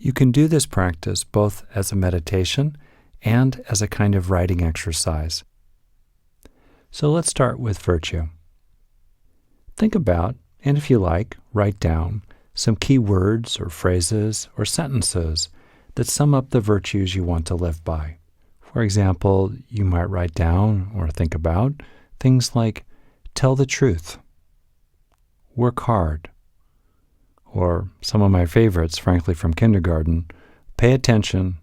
You can do this practice both as a meditation and as a kind of writing exercise. So let's start with virtue. Think about, and if you like, write down some key words or phrases or sentences that sum up the virtues you want to live by. For example, you might write down or think about things like tell the truth, work hard, or some of my favorites, frankly, from kindergarten, pay attention,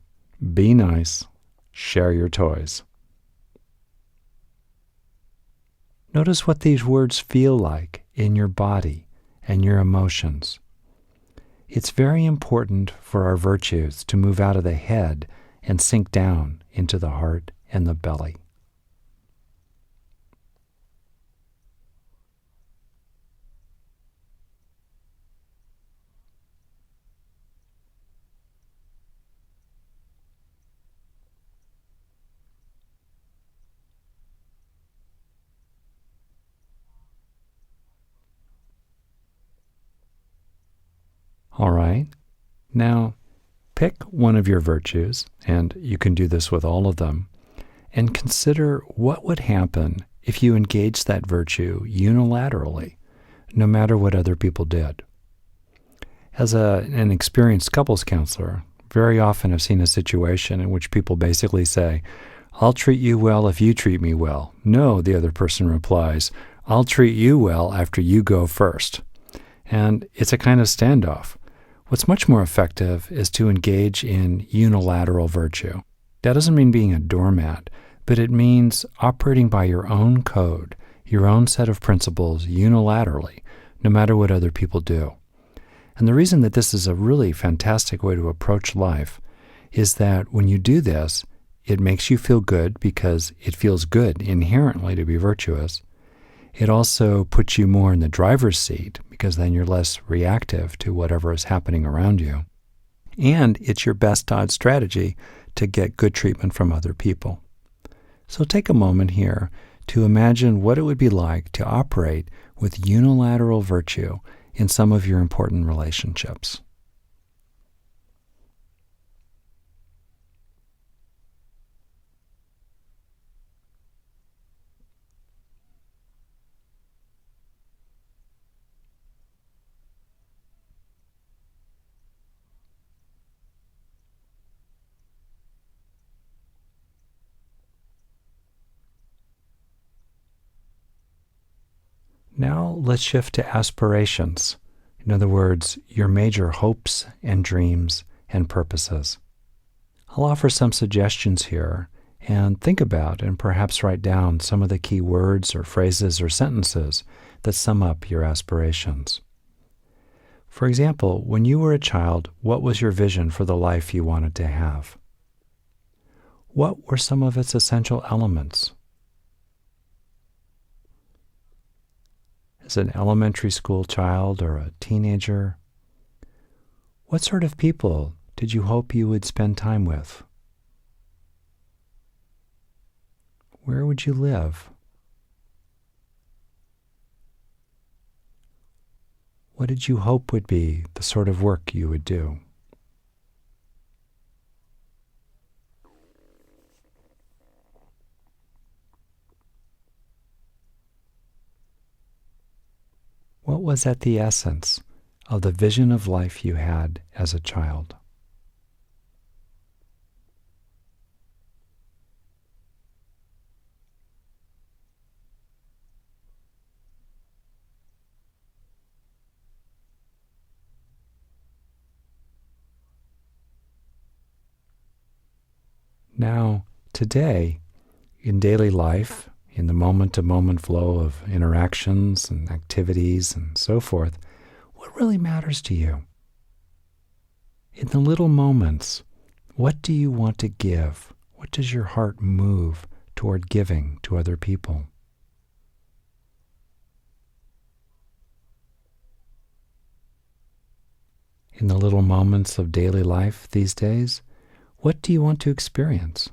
be nice, share your toys. Notice what these words feel like in your body and your emotions. It's very important for our virtues to move out of the head and sink down into the heart and the belly. All right. Now, pick one of your virtues, and you can do this with all of them, and consider what would happen if you engaged that virtue unilaterally, no matter what other people did. As an experienced couples counselor, very often I've seen a situation in which people basically say, I'll treat you well if you treat me well. No, the other person replies, I'll treat you well after you go first. And it's a kind of standoff. What's much more effective is to engage in unilateral virtue. That doesn't mean being a doormat, but it means operating by your own code, your own set of principles unilaterally, no matter what other people do. And the reason that this is a really fantastic way to approach life is that when you do this, it makes you feel good because it feels good inherently to be virtuous. It also puts you more in the driver's seat because then you're less reactive to whatever is happening around you. And it's your best odds strategy to get good treatment from other people. So take a moment here to imagine what it would be like to operate with unilateral virtue in some of your important relationships. Now let's shift to aspirations. In other words, your major hopes and dreams and purposes. I'll offer some suggestions here and think about and perhaps write down some of the key words or phrases or sentences that sum up your aspirations. For example, when you were a child, what was your vision for the life you wanted to have? What were some of its essential elements? As an elementary school child or a teenager, what sort of people did you hope you would spend time with? Where would you live? What did you hope would be the sort of work you would do? What was at the essence of the vision of life you had as a child? Now, today, in daily life, in the moment-to-moment flow of interactions and activities and so forth, what really matters to you? In the little moments, what do you want to give? What does your heart move toward giving to other people? In the little moments of daily life these days, what do you want to experience?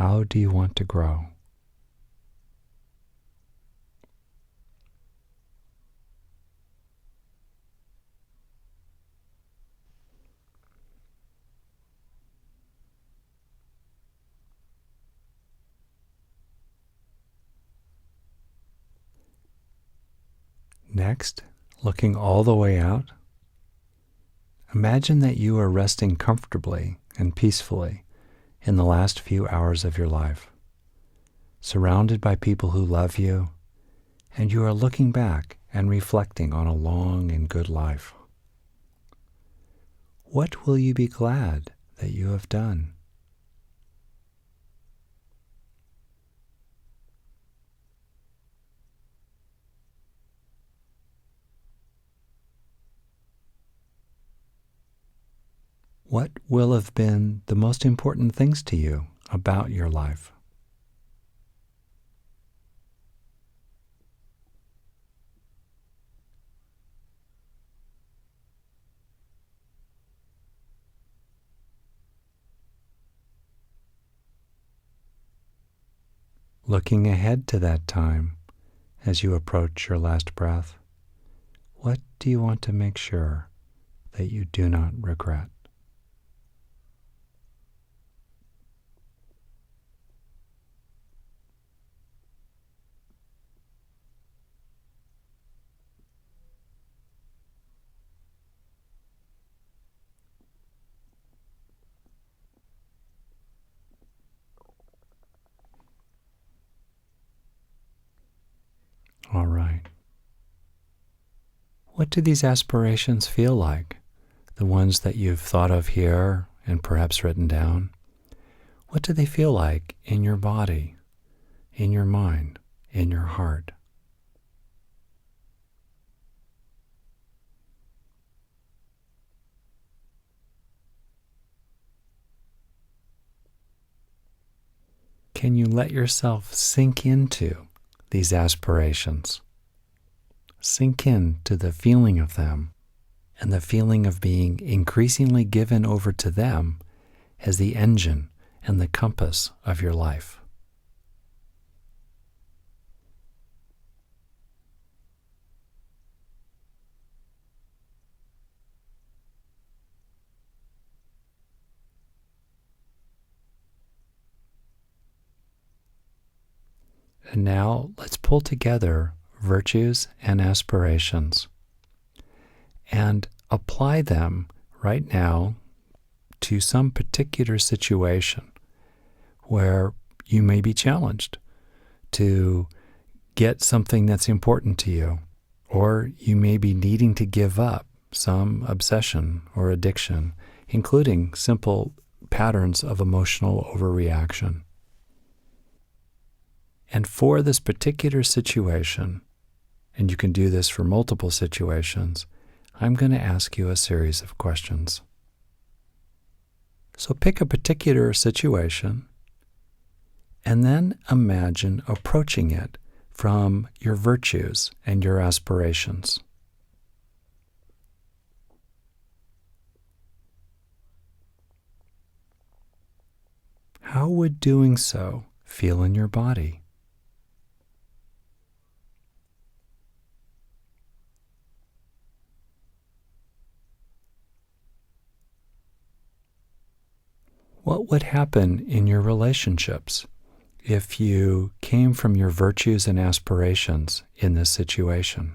How do you want to grow? Next, looking all the way out, imagine that you are resting comfortably and peacefully in the last few hours of your life, surrounded by people who love you, and you are looking back and reflecting on a long and good life. What will you be glad that you have done? What will have been the most important things to you about your life? Looking ahead to that time as you approach your last breath, what do you want to make sure that you do not regret? All right. What do these aspirations feel like? The ones that you've thought of here and perhaps written down? What do they feel like in your body, in your mind, in your heart? Can you let yourself sink into these aspirations? Sink into the feeling of them and the feeling of being increasingly given over to them as the engine and the compass of your life. And now let's pull together virtues and aspirations and apply them right now to some particular situation where you may be challenged to get something that's important to you, or you may be needing to give up some obsession or addiction, including simple patterns of emotional overreaction. And for this particular situation, and you can do this for multiple situations, I'm going to ask you a series of questions. So pick a particular situation and then imagine approaching it from your virtues and your aspirations. How would doing so feel in your body? What would happen in your relationships if you came from your virtues and aspirations in this situation?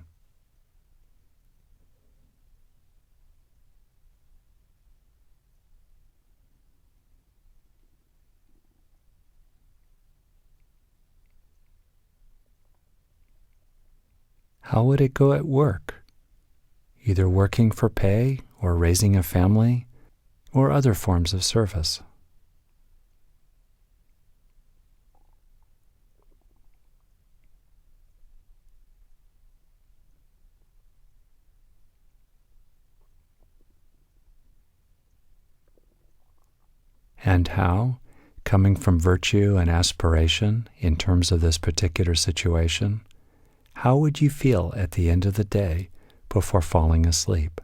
How would it go at work? Either working for pay or raising a family or other forms of service. And how, coming from virtue and aspiration in terms of this particular situation, how would you feel at the end of the day before falling asleep?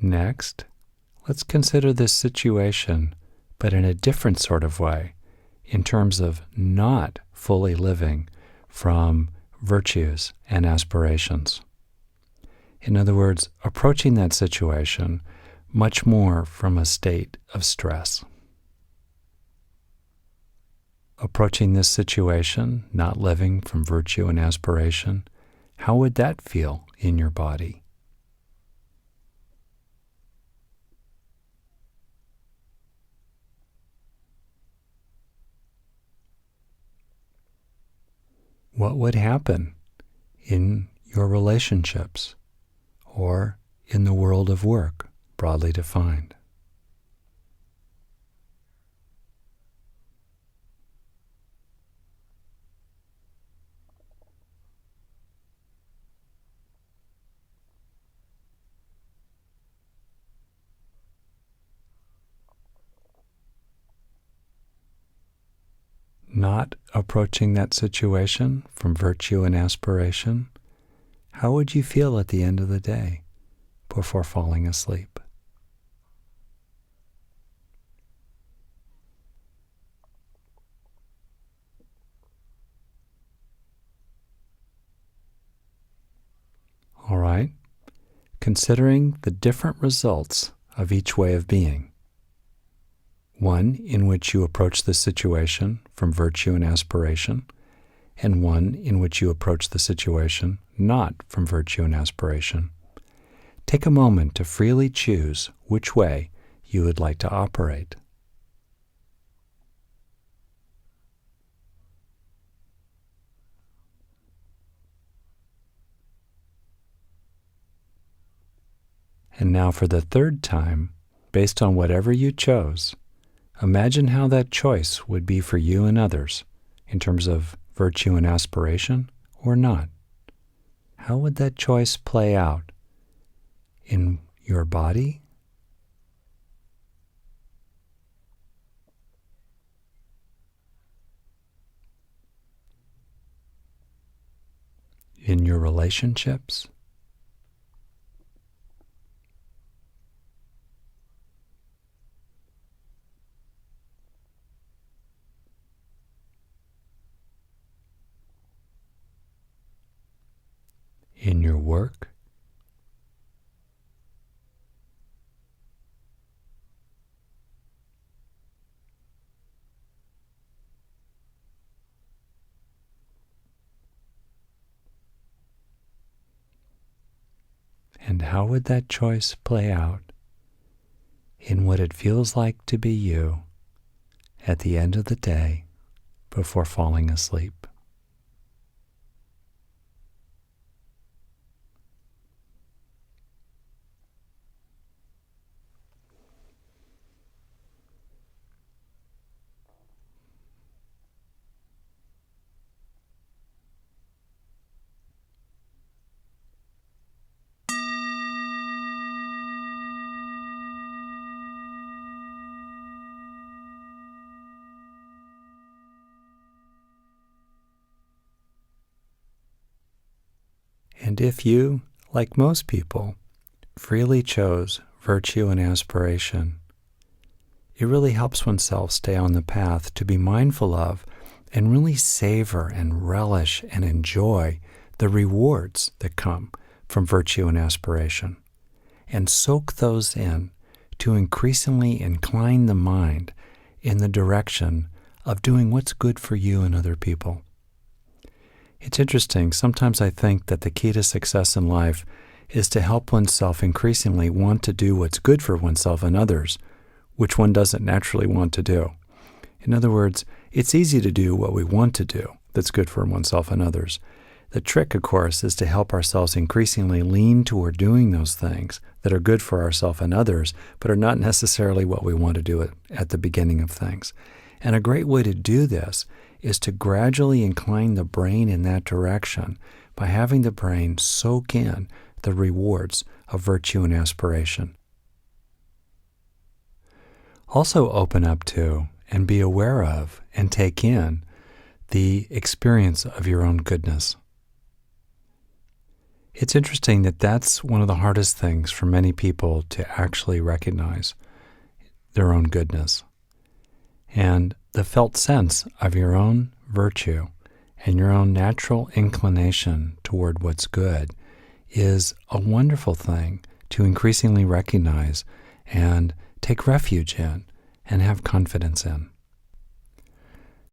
Next, let's consider this situation, but in a different sort of way, in terms of not fully living from virtues and aspirations. In other words, approaching that situation much more from a state of stress. Approaching this situation, not living from virtue and aspiration, how would that feel in your body? What would happen in your relationships or in the world of work, broadly defined? Not approaching that situation from virtue and aspiration, how would you feel at the end of the day before falling asleep? All right, considering the different results of each way of being. One in which you approach the situation from virtue and aspiration, and one in which you approach the situation not from virtue and aspiration. Take a moment to freely choose which way you would like to operate. And now for the third time, based on whatever you chose, imagine how that choice would be for you and others in terms of virtue and aspiration or not. How would that choice play out in your body, in your relationships, in your work, and how would that choice play out in what it feels like to be you at the end of the day before falling asleep? And if you, like most people, freely chose virtue and aspiration, it really helps oneself stay on the path to be mindful of and really savor and relish and enjoy the rewards that come from virtue and aspiration, and soak those in to increasingly incline the mind in the direction of doing what's good for you and other people. It's interesting, sometimes I think that the key to success in life is to help oneself increasingly want to do what's good for oneself and others, which one doesn't naturally want to do. In other words, it's easy to do what we want to do that's good for oneself and others. The trick, of course, is to help ourselves increasingly lean toward doing those things that are good for ourselves and others, but are not necessarily what we want to do at the beginning of things. And a great way to do this is to gradually incline the brain in that direction by having the brain soak in the rewards of virtue and aspiration. Also open up to and be aware of and take in the experience of your own goodness. It's interesting that that's one of the hardest things for many people to actually recognize their own goodness. And the felt sense of your own virtue and your own natural inclination toward what's good is a wonderful thing to increasingly recognize and take refuge in and have confidence in.